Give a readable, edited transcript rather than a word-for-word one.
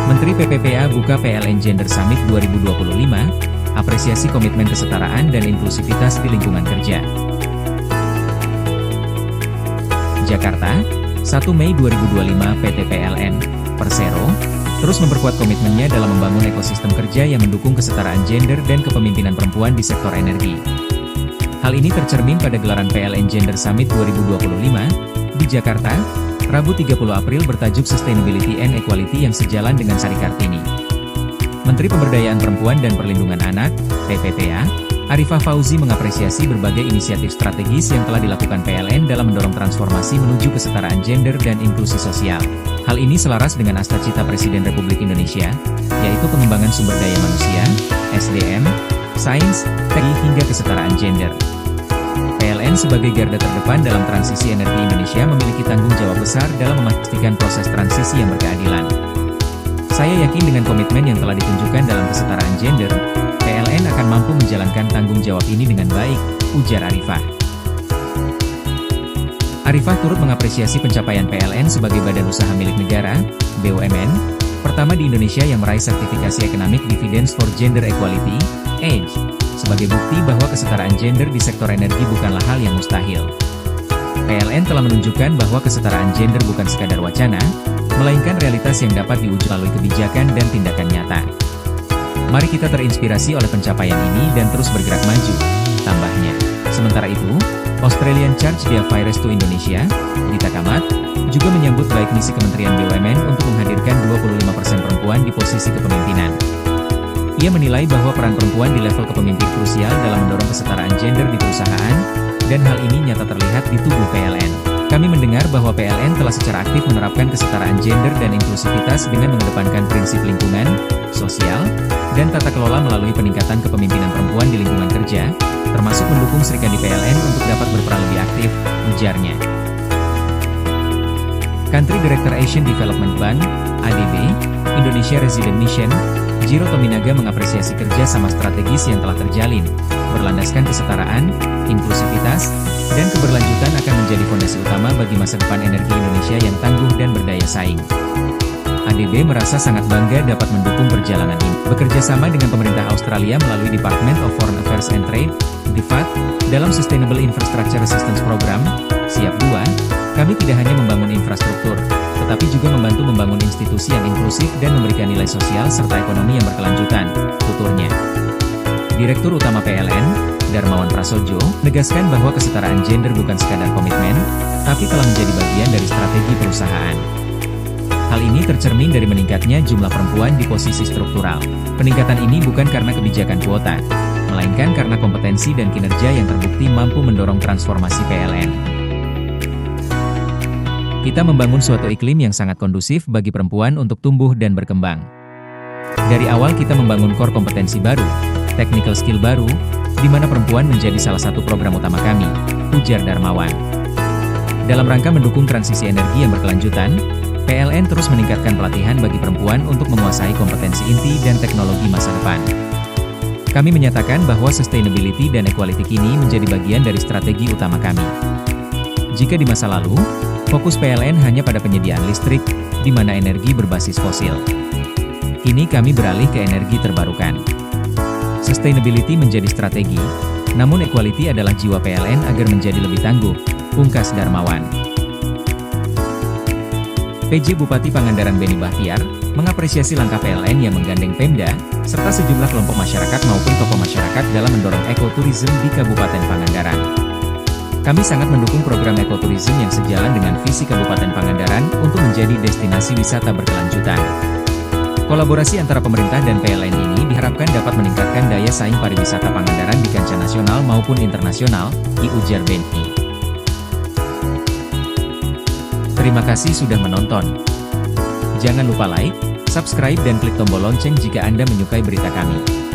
Menteri PPPA buka PLN Gender Summit 2025, apresiasi komitmen kesetaraan dan inklusivitas di lingkungan kerja. Jakarta, 1 Mei 2025 PT PLN, Persero, terus memperkuat komitmennya dalam membangun ekosistem kerja yang mendukung kesetaraan gender dan kepemimpinan perempuan di sektor energi. Hal ini tercermin pada gelaran PLN Gender Summit 2025, di Jakarta, Rabu 30 April bertajuk Sustainability and Equality yang sejalan dengan Sari Kartini. Menteri Pemberdayaan Perempuan dan Perlindungan Anak, PPPA, Arifah Fauzi mengapresiasi berbagai inisiatif strategis yang telah dilakukan PLN dalam mendorong transformasi menuju kesetaraan gender dan inklusi sosial. Hal ini selaras dengan asta-cita Presiden Republik Indonesia, yaitu pengembangan sumber daya manusia, SDM, sains, teknologi hingga kesetaraan gender. PLN sebagai garda terdepan dalam transisi energi Indonesia memiliki tanggung jawab besar dalam memastikan proses transisi yang berkeadilan. Saya yakin dengan komitmen yang telah ditunjukkan dalam kesetaraan gender, PLN akan mampu menjalankan tanggung jawab ini dengan baik, ujar Arifah. Arifah turut mengapresiasi pencapaian PLN sebagai badan usaha milik negara, BUMN, pertama di Indonesia yang meraih sertifikasi Economic Dividends for Gender Equality, EDGE, sebagai bukti bahwa kesetaraan gender di sektor energi bukanlah hal yang mustahil. PLN telah menunjukkan bahwa kesetaraan gender bukan sekadar wacana, melainkan realitas yang dapat diwujud melalui kebijakan dan tindakan nyata. Mari kita terinspirasi oleh pencapaian ini dan terus bergerak maju, tambahnya. Sementara itu, Australian Charge d'Affaires to Indonesia, Dita Kamat, juga menyambut baik misi Kementerian BUMN untuk menghadirkan 25% perempuan di posisi kepemimpinan. Ia menilai bahwa peran perempuan di level kepemimpinan krusial dalam mendorong kesetaraan gender di perusahaan, dan hal ini nyata terlihat di tubuh PLN. Kami mendengar bahwa PLN telah secara aktif menerapkan kesetaraan gender dan inklusivitas dengan mengedepankan prinsip lingkungan, sosial, dan tata kelola melalui peningkatan kepemimpinan perempuan di lingkungan kerja, termasuk mendukung Serikandi PLN untuk dapat berperan lebih aktif, ujarnya. Country Director Asian Development Bank, ADB, Indonesia Resident Mission, Jiro Tominaga mengapresiasi kerja sama strategis yang telah terjalin, berlandaskan kesetaraan, inklusivitas, dan keberlanjutan akan menjadi fondasi utama bagi masa depan energi Indonesia yang tangguh dan berdaya saing. ADB merasa sangat bangga dapat mendukung perjalanan ini. Bekerja sama dengan pemerintah Australia melalui Department of Foreign Affairs and Trade, DFAT, dalam Sustainable Infrastructure Assistance Program, SIAP 2, kami tidak hanya membangun infrastruktur, tetapi juga membantu membangun institusi yang inklusif dan memberikan nilai sosial serta ekonomi yang berkelanjutan, tuturnya. Direktur Utama PLN, Darmawan Prasojo, menegaskan bahwa kesetaraan gender bukan sekadar komitmen, tapi telah menjadi bagian dari strategi perusahaan. Hal ini tercermin dari meningkatnya jumlah perempuan di posisi struktural. Peningkatan ini bukan karena kebijakan kuota, melainkan karena kompetensi dan kinerja yang terbukti mampu mendorong transformasi PLN. Kita membangun suatu iklim yang sangat kondusif bagi perempuan untuk tumbuh dan berkembang. Dari awal kita membangun core kompetensi baru, technical skill baru, di mana perempuan menjadi salah satu program utama kami, ujar Darmawan. Dalam rangka mendukung transisi energi yang berkelanjutan, PLN terus meningkatkan pelatihan bagi perempuan untuk menguasai kompetensi inti dan teknologi masa depan. Kami menyatakan bahwa sustainability dan equality kini menjadi bagian dari strategi utama kami. Jika di masa lalu, fokus PLN hanya pada penyediaan listrik, di mana energi berbasis fosil. Kini kami beralih ke energi terbarukan. Sustainability menjadi strategi, namun equality adalah jiwa PLN agar menjadi lebih tangguh, pungkas Darmawan. PJ Bupati Pangandaran Beni Bahtiar, mengapresiasi langkah PLN yang menggandeng Pemda, serta sejumlah kelompok masyarakat maupun tokoh masyarakat dalam mendorong ekoturism di Kabupaten Pangandaran. Kami sangat mendukung program ekoturism yang sejalan dengan visi Kabupaten Pangandaran untuk menjadi destinasi wisata berkelanjutan. Kolaborasi antara pemerintah dan PLN ini diharapkan dapat meningkatkan daya saing pariwisata Pangandaran di kancah nasional maupun internasional, ujar Beni. Terima kasih sudah menonton. Jangan lupa like, subscribe dan klik tombol lonceng jika Anda menyukai berita kami.